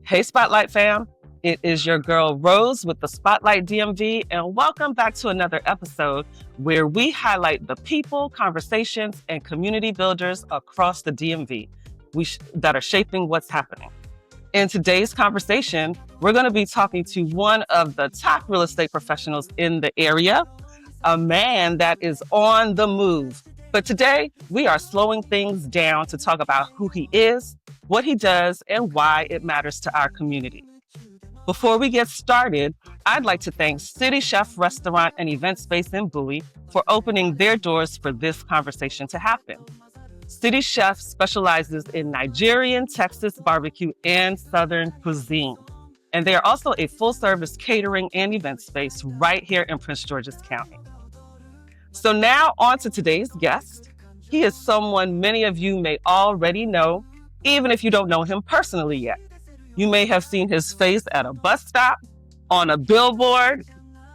Hey, Spotlight fam. It is your girl Rose with the Spotlight DMV, and welcome back to another episode where we highlight the people, conversations, and community builders across the DMV that are shaping what's happening. In today's conversation, we're going to be talking to one of the top real estate professionals in the area, a man that is on the move. But today, we are slowing things down to talk about who he is, what he does, and why it matters to our community. Before we get started, I'd like to thank City Chef Restaurant and Event Space in Bowie for opening their doors for this conversation to happen. City Chef specializes in Nigerian, Texas barbecue, and Southern cuisine. And they are also a full-service catering and event space right here in Prince George's County. So now on to today's guest. He is someone many of you may already know, even if you don't know him personally yet. You may have seen his face at a bus stop, on a billboard,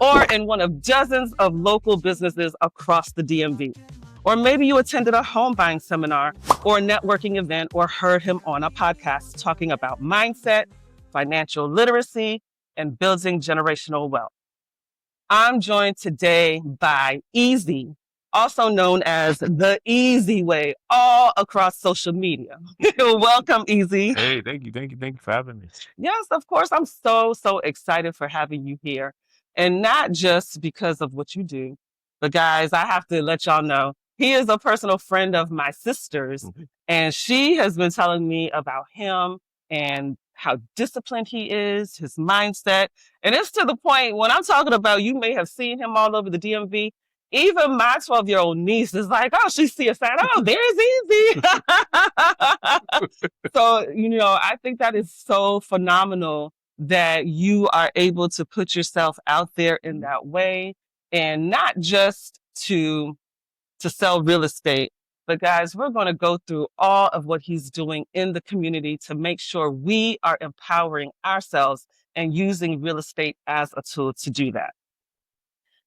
or in one of dozens of local businesses across the DMV. Or maybe you attended a home buying seminar or a networking event or heard him on a podcast talking about mindset, financial literacy, and building generational wealth. I'm joined today by Eze, also known as the Eze Way, all across social media. Welcome, Eze. Hey, thank you for having me. Yes, of course. I'm so excited for having you here. And not just because of what you do, but guys, I have to let y'all know, he is a personal friend of my sister's, and she has been telling me about him and how disciplined he is, his mindset. And it's to the point when I'm talking about, you may have seen him all over the DMV. Even my 12-year-old niece is like, oh, she see a sign. Oh, there's Eze. So, I think that is so phenomenal that you are able to put yourself out there in that way, and not just to sell real estate. But guys, we're going to go through all of what he's doing in the community to make sure we are empowering ourselves and using real estate as a tool to do that.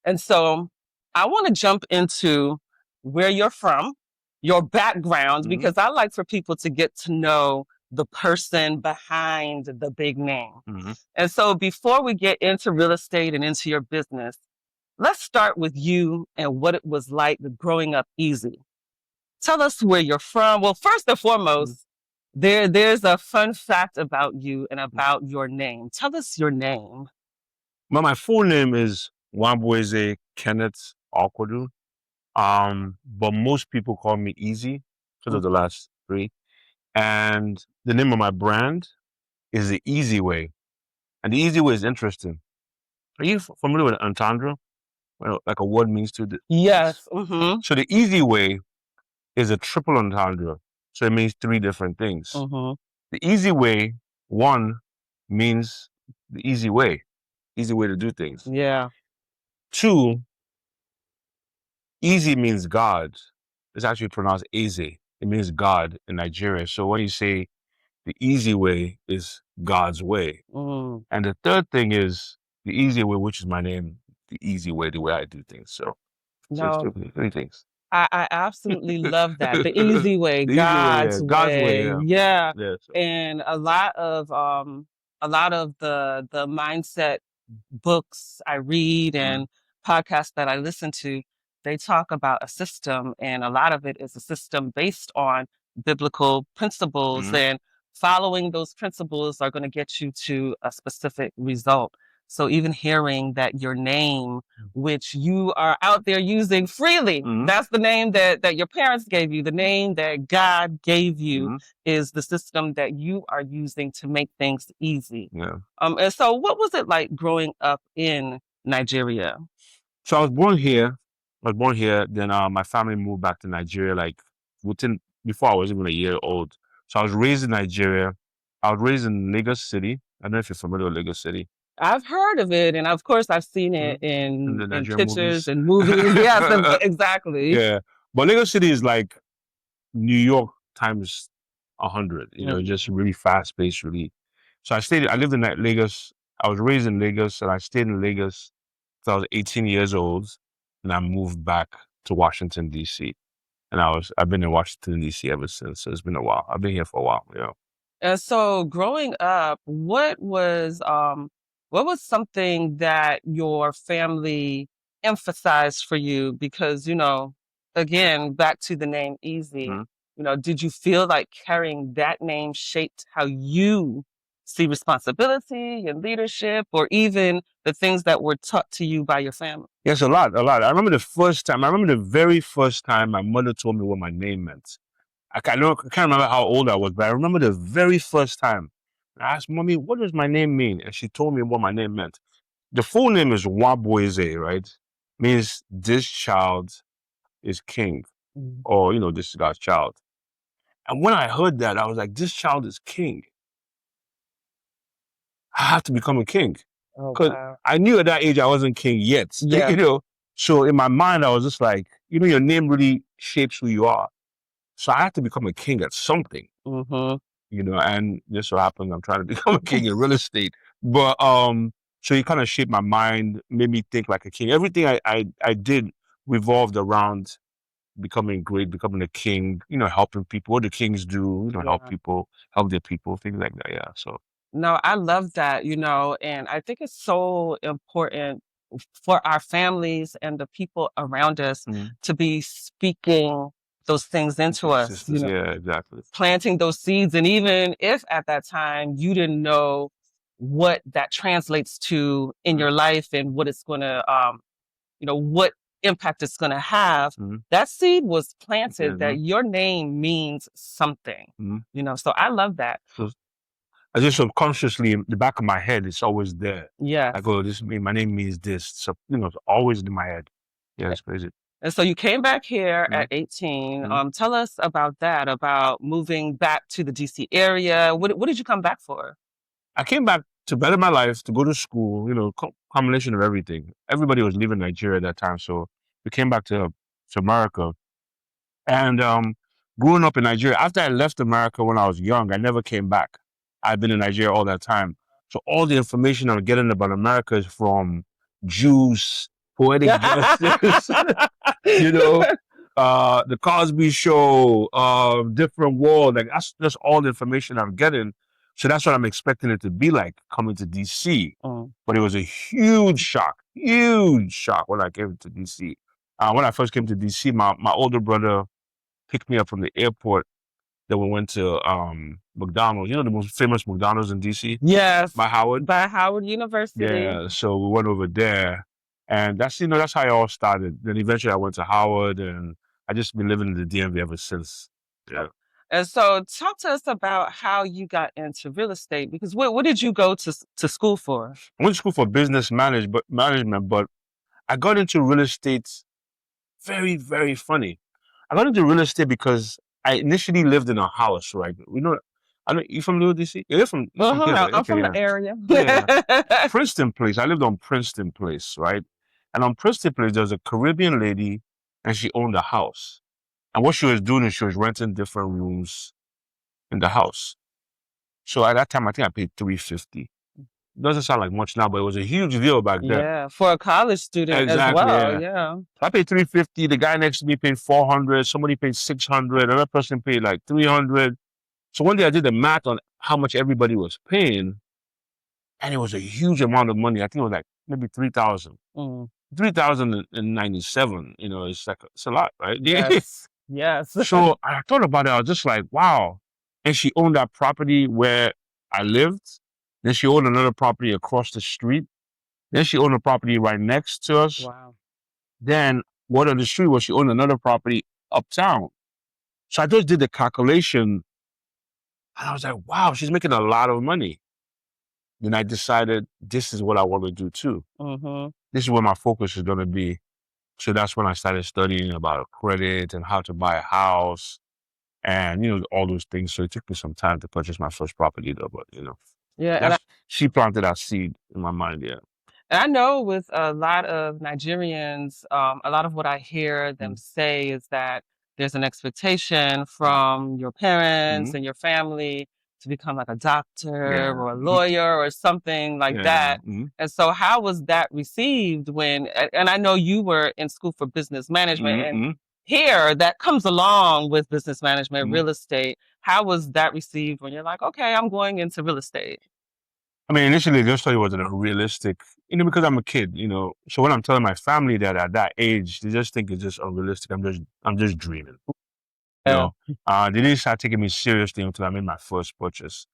And so I want to jump into where you're from, your background, because I like for people to get to know the person behind the big name. And so before we get into real estate and into your business, let's start with you and what it was like growing up Eze. Tell us where you're from. Well, first and foremost, there's a fun fact about you and about your name. Tell us your name. Well, my full name is Nwabueze Okwodu. But most people call me Eze because of the last three. And the name of my brand is the Eze Way. And the Eze Way is interesting. Are you familiar with entendre? Well, like a word means to... Yes. So the Eze Way is a triple entendre. So it means three different things. The Eze Way, one, means the easy way to do things. Yeah. Two, easy means God. It's actually pronounced Eze. It means God in Nigeria. So when you say the easy way is God's way. And the third thing is the easy way, which is my name, the easy way, the way I do things. So it's three things. I absolutely love that. The easy way, God's way. Yeah. And a lot of the mindset books I read and podcasts that I listen to, they talk about a system, and a lot of it is a system based on biblical principles, and following those principles are going to get you to a specific result. So even hearing that your name, which you are out there using freely, that's the name that your parents gave you, the name that God gave you, is the system that you are using to make things easy. Yeah. And so what was it like growing up in Nigeria? So I was born here. Then my family moved back to Nigeria before I was even a year old. So I was raised in Nigeria. I was raised in Lagos City. I don't know if you're familiar with Lagos City. I've heard of it, and of course I've seen it in pictures movies. and movies. Yes, exactly. Yeah, but Lagos City is like New York times 100. Just really fast paced. Really. So I lived in Lagos. I was raised in Lagos, and I stayed in Lagos till I was 18 years old, and I moved back to Washington D.C. And I've been in Washington D.C. ever since. So it's been a while. I've been here for a while. And so growing up, what was something that your family emphasized for you? Because, again, back to the name Easy, Mhm. did you feel like carrying that name shaped how you see responsibility and leadership, or even the things that were taught to you by your family? Yes, a lot, a lot. I remember the very first time my mother told me what my name meant. I can't remember how old I was, but I remember the very first time I asked Mommy, what does my name mean? And she told me what my name meant. The full name is Nwabueze, right? Means this child is king, Mm. or, this is God's child. And when I heard that, I was like, this child is king. I have to become a king. Oh, Because wow. I knew at that age I wasn't king yet, Yeah. So in my mind, I was just like, your name really shapes who you are. So I had to become a king at something. Mm-hmm. And just so happens I'm trying to become a king in real estate. But so it kind of shaped my mind, made me think like a king. Everything I did revolved around becoming great, becoming a king, helping people. What do kings do? Help Yeah. people, help their people, things like that. Yeah. So No, I love that, and I think it's so important for our families and the people around us to be speaking those things into us, sisters, yeah, exactly. planting those seeds. And even if at that time you didn't know what that translates to in your life and what it's going to, what impact it's going to have, that seed was planted that your name means something, so I love that. So I just subconsciously in the back of my head, it's always there. Yeah. Like, oh, my name means this. So, it's always in my head. Yeah, it's crazy. And so you came back here at 18. Tell us about that, about moving back to the DC area. What did you come back for? I came back to better my life, to go to school, combination of everything. Everybody was leaving Nigeria at that time. So we came back to America. And growing up in Nigeria, after I left America when I was young, I never came back. I've been in Nigeria all that time. So all the information I'm getting about America is from Juice, Poetic Justice, the Cosby Show, Different World. Like that's all the information I'm getting. So that's what I'm expecting it to be like coming to DC. But it was a huge shock when I came to DC. When I first came to DC, my older brother picked me up from the airport. Then we went to McDonald's. The most famous McDonald's in DC? Yes. By Howard? By Howard University. Yeah, so we went over there. And that's how it all started. Then eventually I went to Howard, and I just been living in the DMV ever since. Yeah. And so talk to us about how you got into real estate, because what did you go to school for? I went to school for business management, but I got into real estate very, very funny. I got into real estate because I initially lived in a house, right? You from New DC? You're from here, right? I'm from the area. Yeah. Princeton Place. I lived on Princeton Place, right? And on Princeton Place, there was a Caribbean lady, and she owned a house. And what she was doing is she was renting different rooms in the house. So at that time, I think I paid $350. Doesn't sound like much now, but it was a huge deal back then. Yeah, for a college student as well. Yeah. So I paid $350. The guy next to me paid $400. Somebody paid $600. Another person paid like $300. So one day I did the math on how much everybody was paying, and it was a huge amount of money. I think it was like maybe $3,000. $3,097. It's a lot, right? Yes. Yes. So I thought about it. I was just like, wow. And she owned that property where I lived. Then she owned another property across the street. Then she owned a property right next to us. Wow. Then what on the street was she owned another property uptown. So I just did the calculation, and I was like, wow, she's making a lot of money. Then I decided this is what I want to do too. This is where my focus is going to be. So that's when I started studying about credit and how to buy a house and, all those things. So it took me some time to purchase my first property though, but, Yeah. she planted that seed in my mind, yeah. And I know with a lot of Nigerians, a lot of what I hear them say is that there's an expectation from your parents and your family to become like a doctor or a lawyer or something like that. And so how was that received and I know you were in school for business management, and here that comes along with business management, Mhm. real estate. How was that received when you're like, okay, I'm going into real estate? I mean, initially they just thought it wasn't a realistic, because I'm a kid, So when I'm telling my family that at that age, they just think it's just unrealistic. I'm just dreaming, you Yeah. know. They didn't start taking me seriously until I made my first purchase.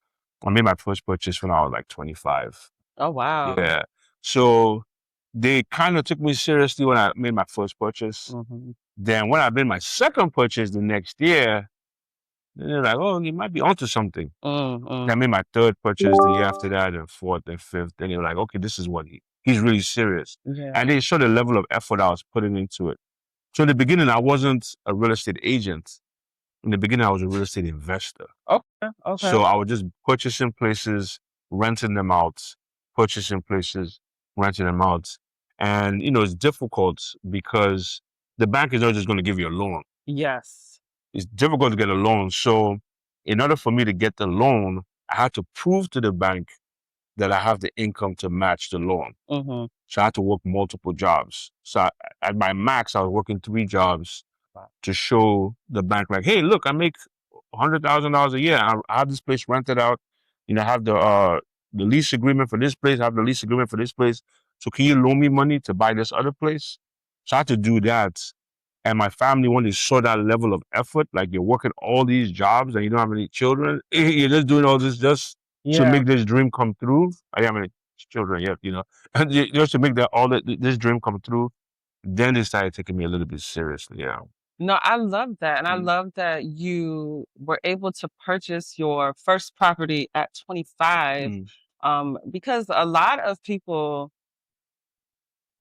I made my first purchase when I was like 25. Oh, wow. Yeah. So they kind of took me seriously when I made my first purchase. Mm-hmm. Then when I made my second purchase the next year, then they're like, oh, you might be onto something. Mm-hmm. I made my third purchase the year after that, and fourth and fifth. Then you're like, okay, this is what he's really serious. Yeah. And they saw the level of effort I was putting into it. So in the beginning, I wasn't a real estate agent. In the beginning, I was a real estate investor. Okay. Okay. So I was just purchasing places, renting them out, purchasing places, renting them out. And, it's difficult because the bank is not just going to give you a loan. Yes. It's difficult to get a loan. So in order for me to get the loan, I had to prove to the bank that I have the income to match the loan. Mm-hmm. So I had to work multiple jobs. So at my max, I was working 3 jobs to show the bank, like, hey, look, I make $100,000 a year. I have this place rented out. I have the lease agreement for this place. I have the lease agreement for this place. So can you loan me money to buy this other place? So I had to do that. And my family, when they saw that level of effort, like you're working all these jobs and you don't have any children, you're just doing all this just to make this dream come through. I don't have any children yet, and just to make this dream come through. Then they started taking me a little bit seriously. Yeah. No, I love that. And I Mm. love that you were able to purchase your first property at 25. Because a lot of people,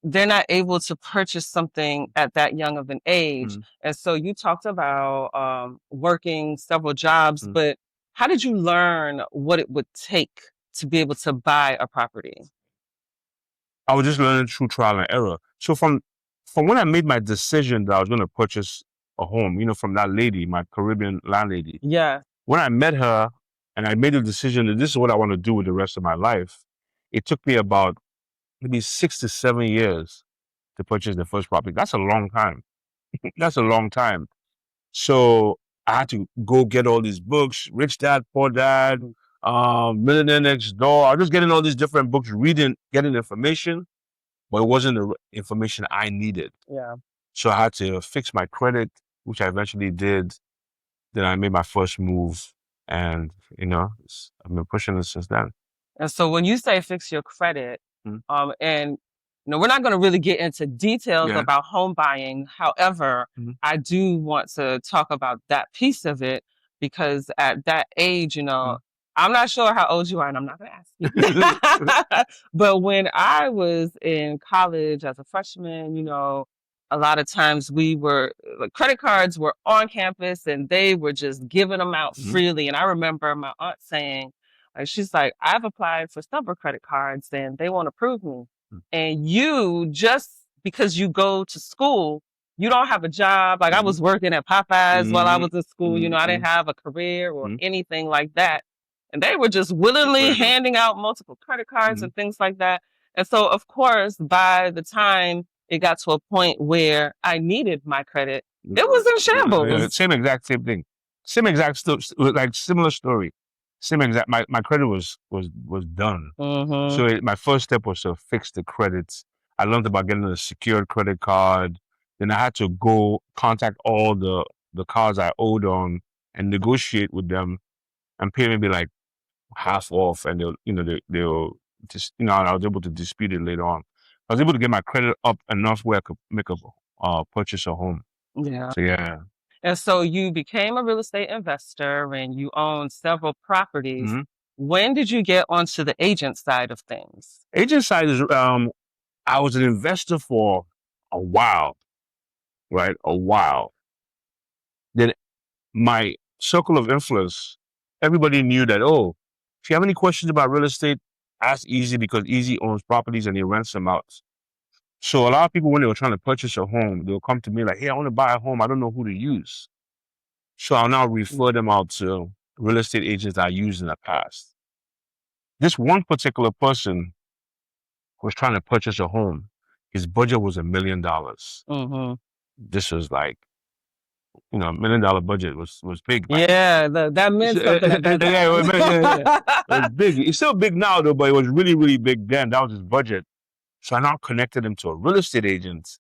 they're not able to purchase something at that young of an age. Mm. And so you talked about working several jobs, Mm. but how did you learn what it would take to be able to buy a property? I was just learning through trial and error. So from when I made my decision that I was going to purchase a home, from that lady, my Caribbean landlady, Yeah. when I met her and I made the decision that this is what I want to do with the rest of my life, it took me about maybe 6 to 7 years to purchase the first property. That's a long time. That's a long time. So I had to go get all these books, Rich Dad, Poor Dad, Millionaire Next Door. I was just getting all these different books, reading, getting information, but it wasn't the information I needed. Yeah. So I had to fix my credit, which I eventually did. Then I made my first move, and I've been pushing it since then. And so when you say fix your credit, Mm. and we're not going to really get into details Yeah. about home buying. However, Mhm. I do want to talk about that piece of it because at that age, I'm not sure how old you are, and I'm not going to ask you. But when I was in college as a freshman, a lot of times credit cards were on campus and they were just giving them out Mhm. freely. And I remember my aunt saying, she's like, I've applied for several credit cards and they won't approve me. Mm. And you, just because you go to school, you don't have a job. Like I was working at Popeyes while I was in school. I didn't have a career or anything like that. And they were just willingly handing out multiple credit cards and things like that. And so, of course, by the time it got to a point where I needed my credit, it was in shambles. Same thing. Same exact like similar story. Same exact. My credit was done. Mm-hmm. So my first step was to fix the credits. I learned about getting a secured credit card. Then I had to go contact all the cards I owed on and negotiate with them and pay maybe like half off, and they'll just I was able to dispute it later on. I was able to get my credit up enough where I could make a purchase a home. Yeah. So yeah. And so you became a real estate investor and you owned several properties. Mhm. When did you get onto the agent side of things? Agent side is I was an investor for a while, right? A while. Then my circle of influence, everybody knew that, oh, if you have any questions about real estate, ask Easy because Easy owns properties and he rents them out. So a lot of people, when they were trying to purchase a home, they'll come to me like, hey, I want to buy a home. I don't know who to use. So I'll now refer them out to real estate agents I used in the past. This one particular person was trying to purchase a home. His budget was $1 million. Mm-hmm. This was like $1 million budget was big back Yeah, that meant something at that yeah, it time. was big. It's still big now though, but it was really, really big then. That was his budget. So I now connected him to a real estate agent.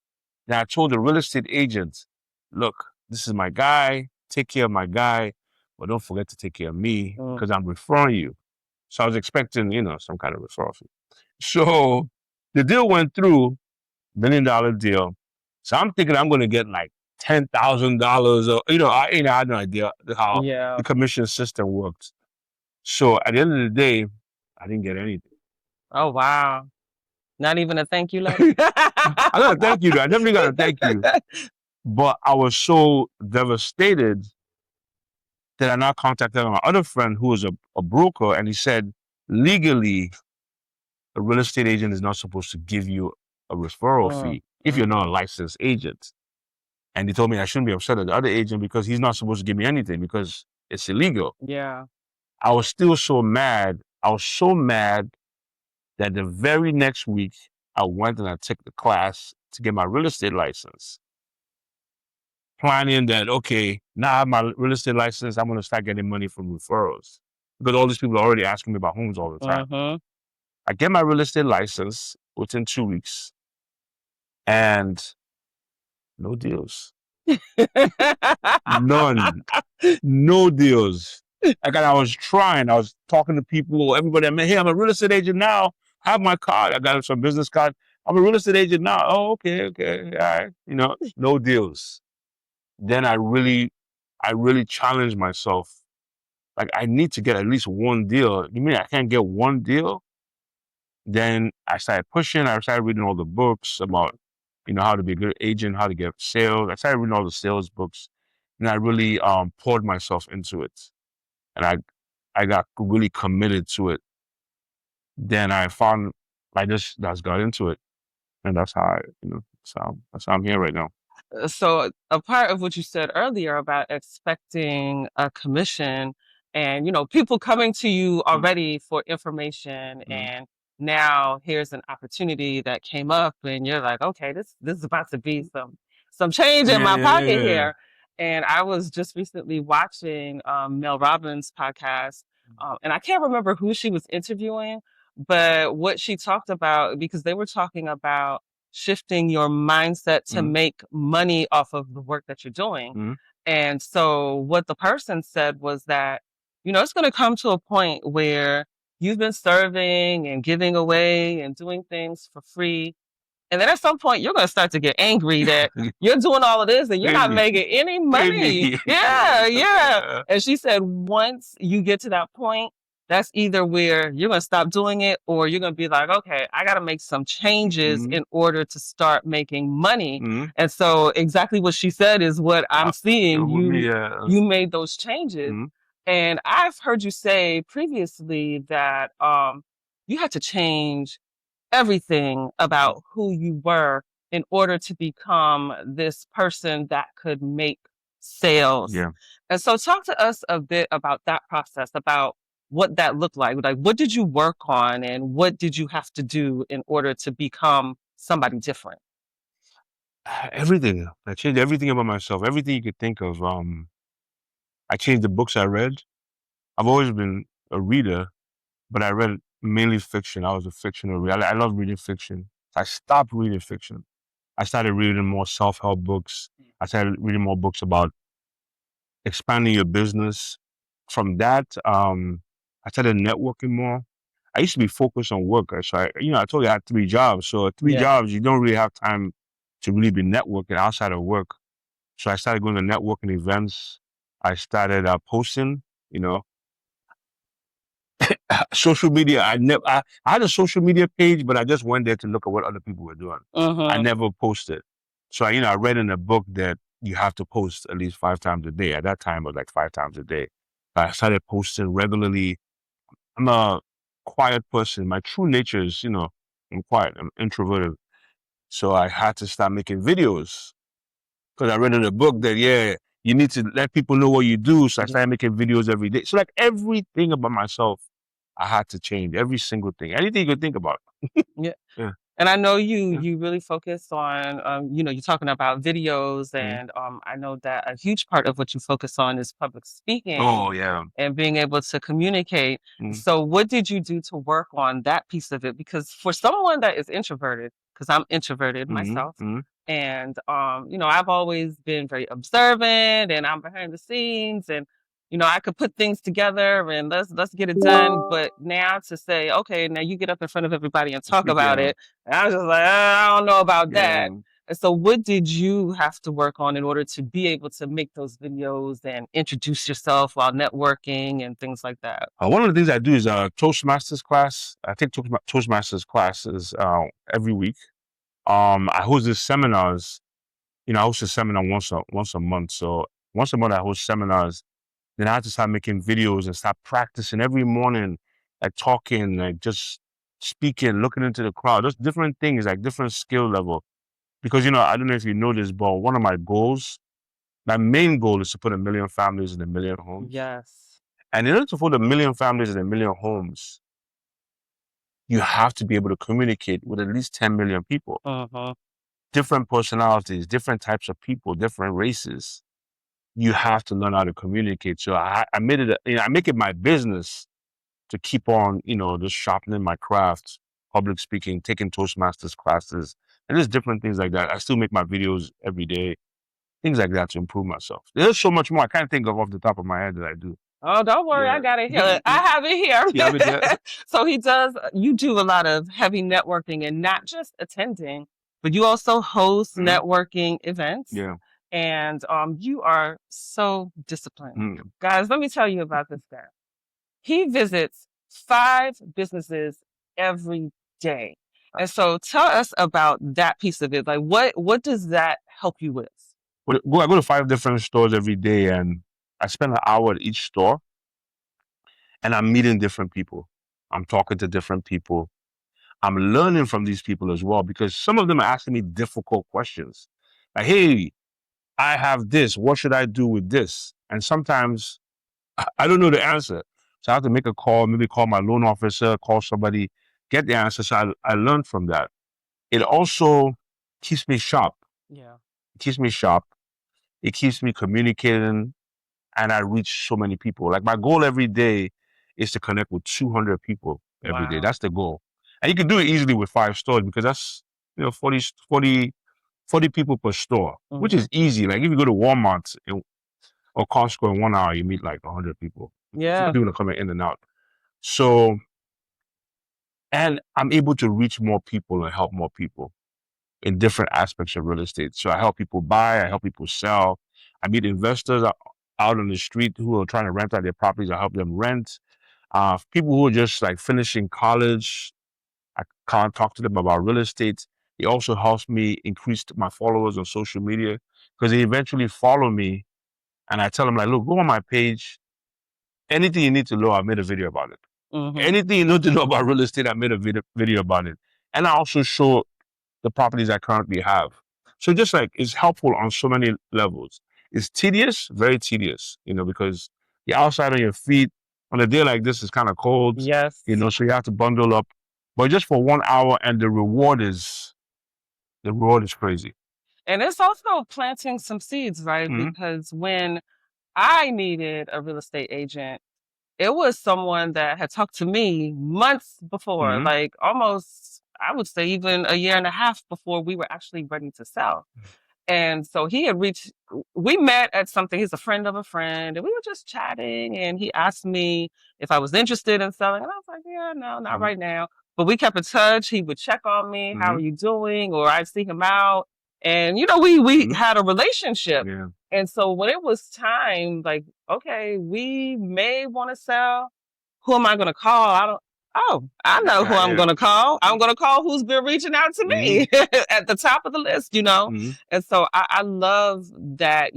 And I told the real estate agent, look, this is my guy. Take care of my guy, but don't forget to take care of me because I'm referring you. So I was expecting, some kind of referral fee. So the deal went through, $1 million deal. So I'm thinking I'm going to get like $10,000 or, I had no idea how Yeah. the commission system works. So at the end of the day, I didn't get anything. Oh, wow. Not even a thank you letter? I got to thank you. I definitely got to thank you. But I was so devastated that I now contacted my other friend who was a broker, and he said, legally, a real estate agent is not supposed to give you a referral fee if you're not a licensed agent. And he told me I shouldn't be upset at the other agent because he's not supposed to give me anything because it's illegal. Yeah. I was still so mad. I was so mad that the very next week, I went and I took the class to get my real estate license. Planning that, okay, now I have my real estate license, I'm going to start getting money from referrals. Because all these people are already asking me about homes all the time. I get my real estate license within 2 weeks. And no deals. None. No deals. Like, I was trying. I was talking to people, everybody I met. Hey, I'm a real estate agent now. I have my card. I got some business card. I'm a real estate agent now. Oh, okay. All right. No deals. Then I really challenged myself. Like, I need to get at least one deal. You mean I can't get one deal? Then I started pushing. I started reading all the books about, how to be a good agent, how to get sales. I started reading all the sales books, and I really poured myself into it. And I got really committed to it. Then I found I just got into it. And that's how that's how I'm here right now. So a part of what you said earlier about expecting a commission and, people coming to you already for information, and now here's an opportunity that came up and you're like, okay, this is about to be some change in my pocket here. And I was just recently watching Mel Robbins' podcast, and I can't remember who she was interviewing, but what she talked about, because they were talking about shifting your mindset to make money off of the work that you're doing. And so what the person said was that, it's going to come to a point where you've been serving and giving away and doing things for free. And then at some point, you're going to start to get angry that you're doing all of this and you're not making any money. Yeah. And she said, once you get to that point, that's either where you're going to stop doing it or you're going to be like, okay, I got to make some changes in order to start making money. And so exactly what she said is what I'm seeing. You made those changes. And I've heard you say previously that you had to change everything about who you were in order to become this person that could make sales. Yeah. And so talk to us a bit about that process, about what that looked like. Like, what did you work on and what did you have to do in order to become somebody different? Everything. I changed everything about myself. Everything you could think of. I changed the books I read. I've always been a reader, but I read mainly fiction. I was a fictional reader. I love reading fiction. I stopped reading fiction. I started reading more self-help books. I started reading more books about expanding your business. From that, I started networking more. I used to be focused on work. So I told you I had 3 jobs. So at 3 jobs, you don't really have time to really be networking outside of work. So I started going to networking events. I started posting, social media. I had a social media page, but I just went there to look at what other people were doing. I never posted. So I read in a book that you have to post at least 5 times a day. At that time, it was like 5 times a day. I started posting regularly. I'm a quiet person. My true nature is, I'm quiet. I'm introverted. So I had to start making videos because I read in a book that, you need to let people know what you do. So I started making videos every day. So like everything about myself, I had to change. Every single thing. Anything you could think about. Yeah. And I know you really focus on, you're talking about videos, and I know that a huge part of what you focus on is public speaking Oh yeah. and being able to communicate. So what did you do to work on that piece of it? Because for someone that is introverted, because I'm introverted myself, and I've always been very observant, and I'm behind the scenes, and I could put things together and let's get it done. But now to say, okay, now you get up in front of everybody and talk about it, and I was just like, I don't know about that. And so what did you have to work on in order to be able to make those videos and introduce yourself while networking and things like that? One of the things I do is Toastmasters class. I take Toastmasters classes every week. I host these seminars. I host a seminar once a month. So once a month I host seminars. Then I had to start making videos and start practicing every morning, like talking, like just speaking, looking into the crowd, just different things, like different skill level. Because, I don't know if you know this, but one of my main goal is to put 1 million families in 1 million homes. Yes. And in order to put 1 million families in 1 million homes, you have to be able to communicate with at least 10 million people. Different personalities, different types of people, different races. You have to learn how to communicate. So I made it, I make it my business to keep on, just sharpening my craft, public speaking, taking Toastmasters classes, and just different things like that. I still make my videos every day, things like that to improve myself. There's so much more I can't think of off the top of my head that I do. Oh, don't worry, I got it here. I have it here. So you do a lot of heavy networking, and not just attending, but you also host networking events. Yeah. And you are so disciplined. Guys, let me tell you about this guy. He visits 5 businesses every day. And so tell us about that piece of it. Like what does that help you with? I go to 5 different stores every day, and I spend an hour at each store, and I'm meeting different people. I'm talking to different people. I'm learning from these people as well, because some of them are asking me difficult questions. Like, hey, I have this. What should I do with this? And sometimes I don't know the answer. So I have to make a call, maybe call my loan officer, call somebody, get the answer. So I learned from that. It also keeps me sharp. Yeah. It keeps me sharp. It keeps me communicating, and I reach so many people. Like, my goal every day is to connect with 200 people every day. That's the goal. And you can do it easily with 5 stores, because that's 40 people per store, which is easy. Like, if you go to Walmart or Costco in 1 hour, you meet like 100 people. Yeah. People are coming in and out. So, and I'm able to reach more people and help more people in different aspects of real estate. So I help people buy, I help people sell. I meet investors out on the street who are trying to rent out their properties. I help them rent. People who are just like finishing college, I can't talk to them about real estate. It also helps me increase my followers on social media, because they eventually follow me, and I tell them, like, look, go on my page. Anything you need to know, I made a video about it. Anything you need to know about real estate, I made a video about it. And I also show the properties I currently have. So just like, it's helpful on so many levels. It's tedious, very tedious, because you're outside on your feet. On a day like this, it's kind of cold. Yes. So you have to bundle up. But just for 1 hour, and the reward is crazy. And it's also planting some seeds, right? Because when I needed a real estate agent, it was someone that had talked to me months before, like almost, I would say even a year and a half before we were actually ready to sell. And so we met at something. He's a friend of a friend, and we were just chatting, and he asked me if I was interested in selling. And I was like, yeah, no, not right now. But we kept in touch. He would check on me. How are you doing? Or I'd see him out. And, we had a relationship. Yeah. And so when it was time, like, okay, we may want to sell. Who am I going to call? I know who I'm going to call. I'm going to call who's been reaching out to me at the top of the list, And so I love that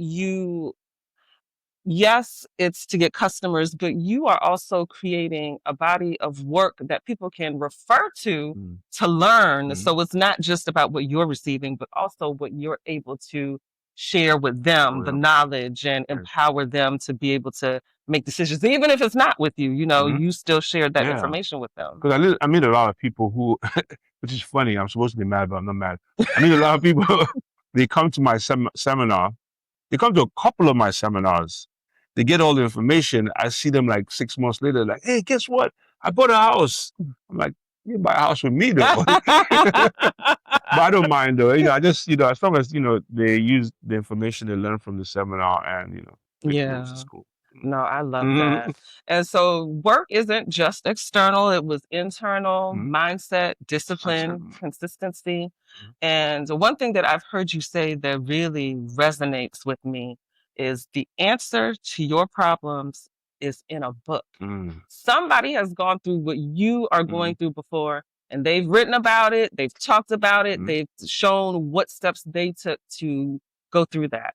yes, it's to get customers, but you are also creating a body of work that people can refer to learn. So it's not just about what you're receiving, but also what you're able to share with them the knowledge and empower them to be able to make decisions, even if it's not with you. You still share that information with them. Because I meet a lot of people who, which is funny. I'm supposed to be mad, but I'm not mad. I meet a lot of people. They come to my seminar. They come to a couple of my seminars. They get all the information. I see them like 6 months later, like, hey, guess what? I bought a house. I'm like, you buy a house with me though. But I don't mind though. I just, as long as, they use the information they learn from the seminar and, make moves, it's cool. No, I love that. And so work isn't just external, it was internal, mindset, discipline, consistency. And one thing that I've heard you say that really resonates with me is the answer to your problems is in a book. Somebody has gone through what you are going through before, and they've written about it, they've talked about it, they've shown what steps they took to go through that.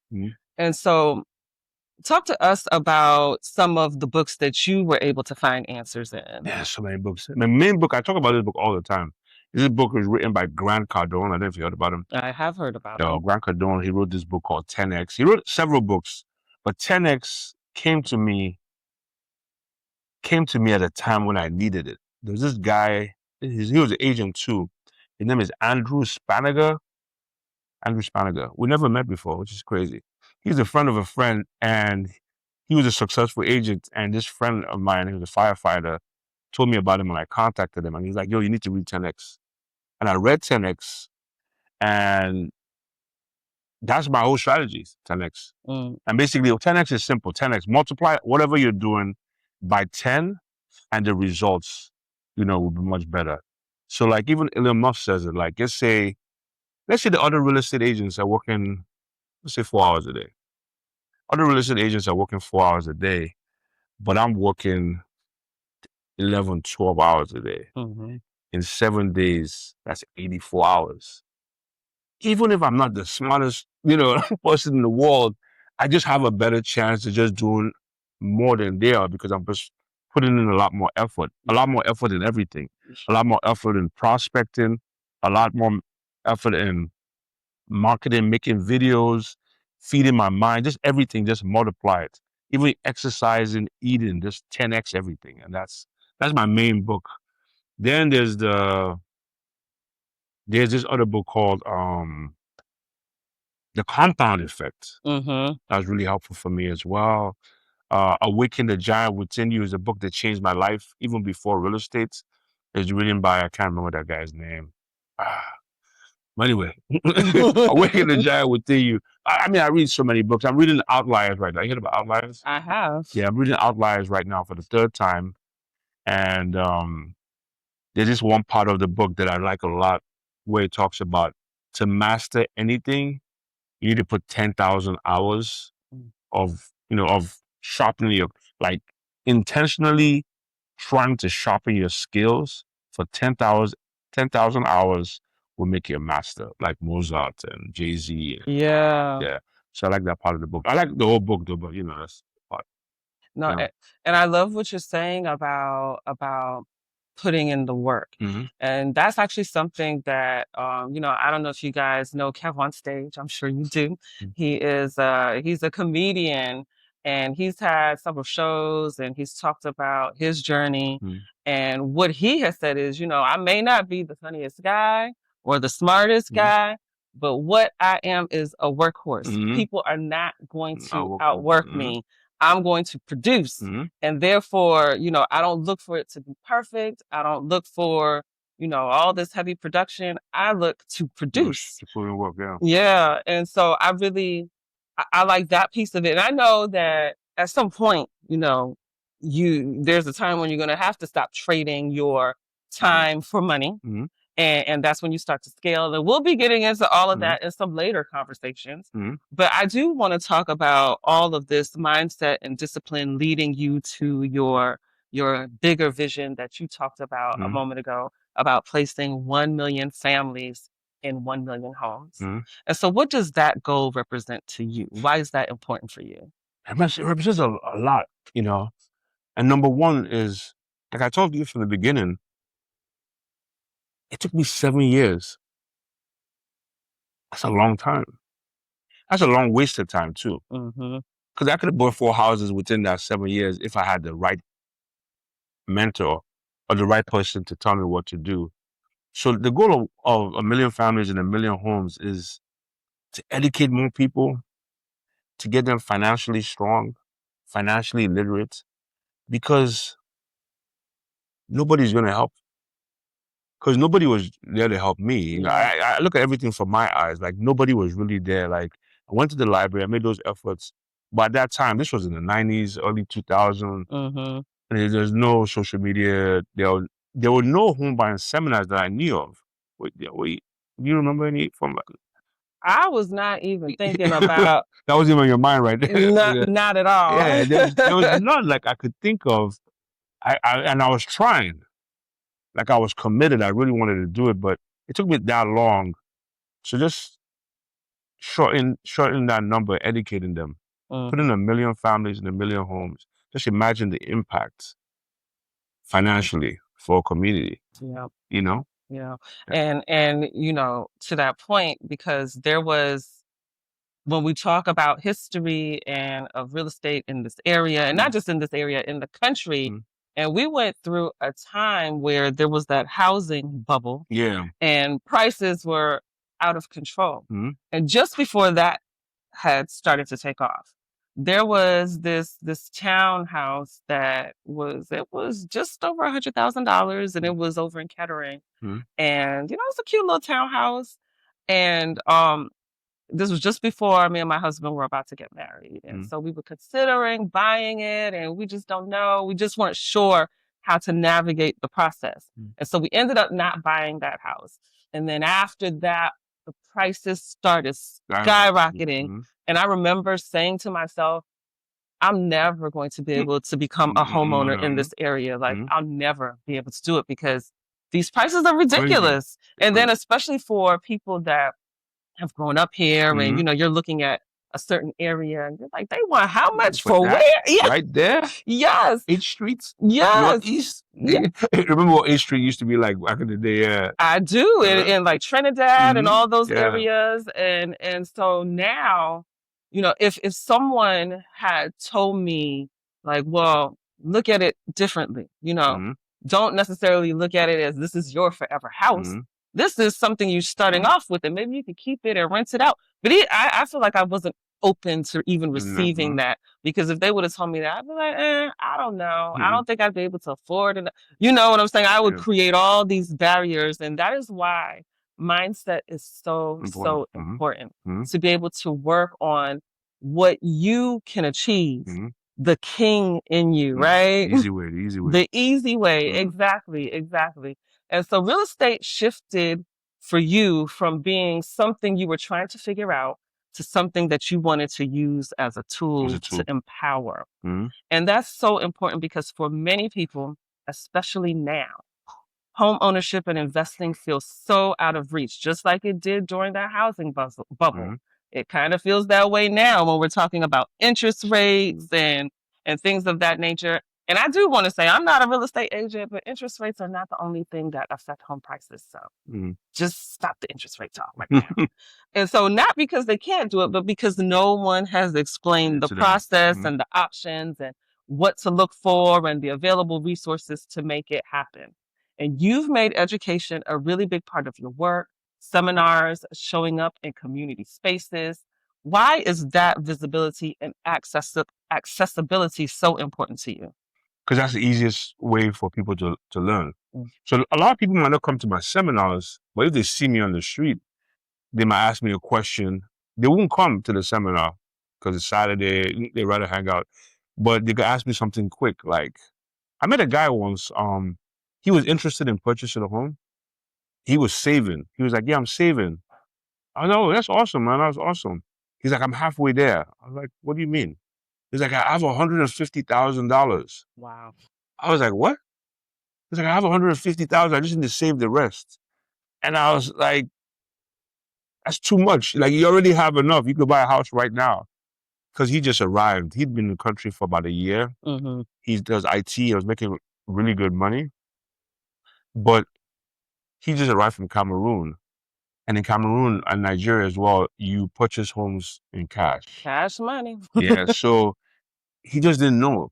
And so talk to us about some of the books that you were able to find answers in. Yeah, so many books. My main book, I talk about this book all the time. This book was written by Grant Cardone. I don't know if you heard about him. I have heard about him. Grant Cardone, he wrote this book called 10X. He wrote several books, but 10X came to me at a time when I needed it. There was this guy, he was an agent too. His name is Andrew Spanager. We never met before, which is crazy. He's a friend of a friend, and he was a successful agent. And this friend of mine, who was a firefighter, told me about him, and I contacted him. And he's like, yo, you need to read 10X. And I read 10X, and that's my whole strategy, 10X. And basically, 10X is simple. 10X, multiply whatever you're doing by 10, and the results, will be much better. So like even Elon Musk says it, like, let's say the other real estate agents are working, let's say 4 hours a day. Other real estate agents are working 4 hours a day, but I'm working 11, 12 hours a day. In 7 days, that's 84 hours. Even if I'm not the smartest, person in the world, I just have a better chance of just doing more than they are because I'm just putting in a lot more effort in everything, a lot more effort in prospecting, a lot more effort in marketing, making videos, feeding my mind, just everything, just multiply it. Even exercising, eating, just 10X everything. And that's my main book. Then there's this other book called The Compound Effect. That was really helpful for me as well. Awaken the Giant Within You is a book that changed my life, even before real estate. It's written by, I can't remember that guy's name. But anyway, Awaken the Giant Within You. I read so many books. I'm reading Outliers right now. You heard about Outliers? I have. Yeah, I'm reading Outliers right now for the 3rd time. And there's this one part of the book that I like a lot where it talks about to master anything, you need to put 10,000 hours of sharpening your, like intentionally trying to sharpen your skills for 10,000 hours will make you a master, like Mozart and Jay-Z. Yeah. So I like that part of the book. I like the whole book though, but that's the part. No, and I love what you're saying about putting in the work. And that's actually something that, I don't know if you guys know Kev on Stage. I'm sure you do. He's a comedian, and he's had several shows, and he's talked about his journey. And what he has said is, I may not be the funniest guy or the smartest guy, but what I am is a workhorse. People are not going to outwork me. I'm going to produce. And therefore, I don't look for it to be perfect. I don't look for, all this heavy production. I look to produce. To put in work, Yeah. And so I like that piece of it. And I know that at some point, there's a time when you're going to have to stop trading your time for money. And that's when you start to scale. And we'll be getting into all of that in some later conversations. But I do want to talk about all of this mindset and discipline leading you to your bigger vision that you talked about a moment ago, about placing 1 million families in 1 million homes. And so what does that goal represent to you? Why is that important for you? It represents a lot, And number one is, like I told you from the beginning, it took me 7 years. That's a long time. That's a long waste of time too. Mm-hmm. Because I could have bought 4 houses within that 7 years if I had the right mentor or the right person to tell me what to do. So the goal of 1 million families and 1 million homes is to educate more people, to get them financially strong, financially literate, because nobody's going to help. Because nobody was there to help me. You know, Yeah. I look at everything from my eyes. Like, nobody was really there. Like, I went to the library, I made those efforts. But at that time, this was in the 90s, early 2000s. Mm-hmm. And there's no social media. There were no home buying seminars that I knew of. Wait, do you remember any from? I was not even thinking about That was even in your mind, right there. not at all. Yeah, there was none like I could think of. And I was trying, like I was committed. I really wanted to do it, but it took me that long. So just shorten that number, educating them, put in 1 million families and 1 million homes. Just imagine the impact financially for a community. Yeah. You know. Yeah. And you know, to that point, because there was, when we talk about history and of real estate in this area, and not just in this area, in the country, and we went through a time where there was that housing bubble. Yeah. And prices were out of control. Mhm. And just before that had started to take off, there was this townhouse that was just over $100,000, and it was over in Kettering. And you know, it's a cute little townhouse. And this was just before me and my husband were about to get married. And so we were considering buying it, and we just don't know. We just weren't sure how to navigate the process. And so we ended up not buying that house. And then after that, the prices started skyrocketing. And I remember saying to myself, I'm never going to be able to become a homeowner in this area. Like, I'll never be able to do it because these prices are ridiculous. And then especially for people that have grown up here, and you know, you're looking at a certain area and you're like, they want how much for that, where? Yeah. Right there? Yes. H Street? Yes. Northeast? Yeah. Remember what H Street used to be like back in the day? Yeah. I do. In like Trinidad and all those Yeah. areas. And so now, you know, if someone had told me like, well, look at it differently, you know, don't necessarily look at it as this is your forever house. This is something you're starting off with, and maybe you could keep it and rent it out. But I feel like I wasn't open to even receiving that, because if they would have told me that, I'd be like, I don't know. I don't think I'd be able to afford it. You know what I'm saying? I would create all these barriers. And that is why mindset is so important to be able to work on what you can achieve. The king in you, right? The easy way. The easy way. Exactly. And so real estate shifted for you from being something you were trying to figure out to something that you wanted to use as a tool to empower. And that's so important because for many people, especially now, home ownership and investing feels so out of reach, just like it did during that housing bubble. It kind of feels that way now when we're talking about interest rates and things of that nature. And I do want to say, I'm not a real estate agent, but interest rates are not the only thing that affect home prices. So just stop the interest rate talk right now. And so not because they can't do it, but because no one has explained the process and the options and what to look for and the available resources to make it happen. And you've made education a really big part of your work, seminars, showing up in community spaces. Why is that visibility and accessibility so important to you? Because that's the easiest way for people to learn. So a lot of people might not come to my seminars, but if they see me on the street, they might ask me a question. They won't come to the seminar because it's Saturday. They rather hang out. But they could ask me something quick. Like, I met a guy once. He was interested in purchasing a home. He was saving. He was like, yeah, I'm saving. I was like, oh, that's awesome, man. That's awesome. He's like, I'm halfway there. I was like, what do you mean? He's like, I have $150,000. Wow. I was like, what? He's like, I have $150,000. I just need to save the rest. And I was like, that's too much. Like, you already have enough. You could buy a house right now. Because he just arrived. He'd been in the country for about a year. He does IT. He was making really good money. But he just arrived from Cameroon. And in Cameroon and Nigeria as well, you purchase homes in cash. Cash money. Yeah. So he just didn't know.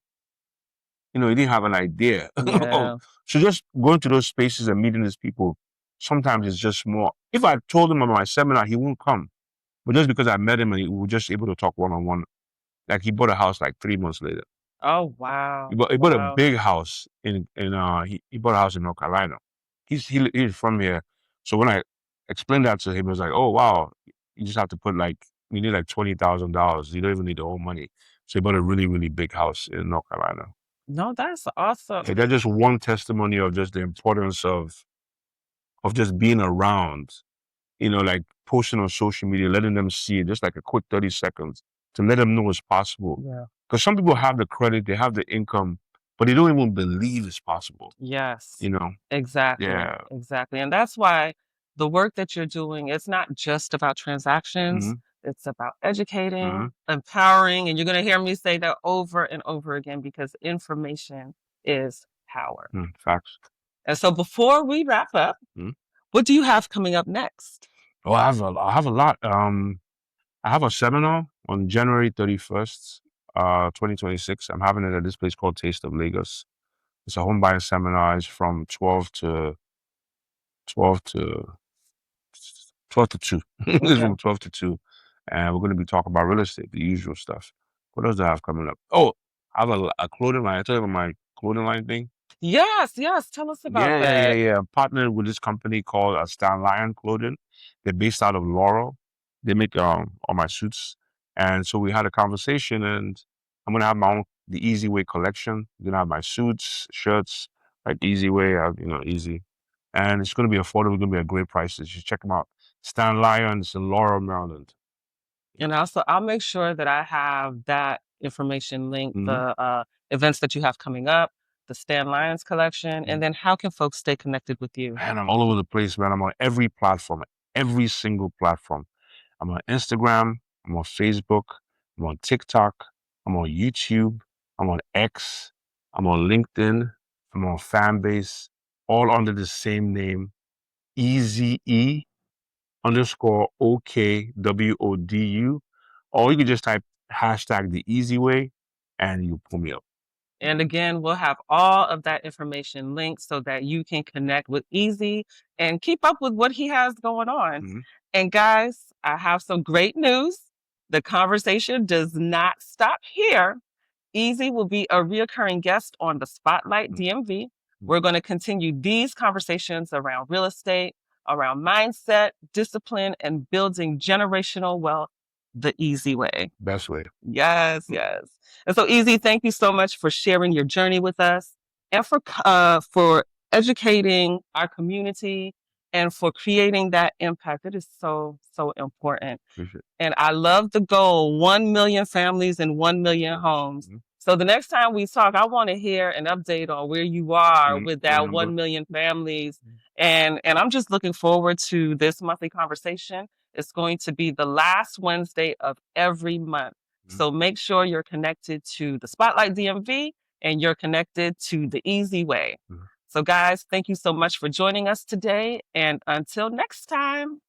He didn't have an idea. Yeah. So just going to those spaces and meeting these people, sometimes it's just more. If I told him about my seminar, he won't come. But just because I met him and we were just able to talk one-on-one, like he bought a house like 3 months later. Oh, wow. He bought a Wow. big house he bought a house in North Carolina. He's from here. So when I explained that to him, he was like, "Oh wow, you just have to put you need like $20,000. You don't even need the whole money." So he bought a really, really big house in North Carolina. No, that's awesome. Yeah, that's just one testimony of just the importance of just being around, like posting on social media, letting them see it, just like a quick 30 seconds to let them know it's possible. Yeah. Because some people have the credit, they have the income, but they don't even believe it's possible. Yes. Exactly. Yeah. Exactly. And that's why the work that you're doing, it's not just about transactions. It's about educating, empowering, and you're going to hear me say that over and over again because information is power. Facts. And so before we wrap up, what do you have coming up next? Oh, I have a lot. I have a seminar on January 31st, 2026. I'm having it at this place called Taste of Lagos. It's a home buying seminar. It's from 12 to 2. It's from 12 to 2. And we're going to be talking about real estate, the usual stuff. What else do I have coming up? Oh, I have a clothing line. I tell you about my clothing line thing. Yes. Tell us about that. Yeah. I'm partnered with this company called Stan Lion Clothing. They're based out of Laurel. They make all my suits. And so we had a conversation, and I'm going to have the Eze Way collection. I'm going to have my suits, shirts, like Eze Way, easy. And it's going to be affordable. It's going to be a great price. You should check them out. Stan Lion, it's in Laurel, Maryland. And also, I'll make sure that I have that information linked, the events that you have coming up, the Stan Lyons collection, and then how can folks stay connected with you? Man, I'm all over the place, man. I'm on every platform, every single platform. I'm on Instagram, I'm on Facebook, I'm on TikTok, I'm on YouTube, I'm on X, I'm on LinkedIn, I'm on Fanbase, all under the same name, EZE_OKWODU. Or you can just type hashtag the Eze Way and you pull me up. And again, we'll have all of that information linked so that you can connect with Eze and keep up with what he has going on. And guys, I have some great news. The conversation does not stop here. Eze will be a reoccurring guest on the Spotlight DMV. We're going to continue these conversations around real estate, around mindset, discipline, and building generational wealth the Eze way. Best way. Yes. And so, Eze, thank you so much for sharing your journey with us and for educating our community and for creating that impact. It is so important. Appreciate it. And I love the goal, 1 million families and 1 million homes. So the next time we talk, I want to hear an update on where you are with that 1 million families. And I'm just looking forward to this monthly conversation. It's going to be the last Wednesday of every month. So make sure you're connected to the Spotlight DMV and you're connected to the Eze Way. So guys, thank you so much for joining us today. And until next time.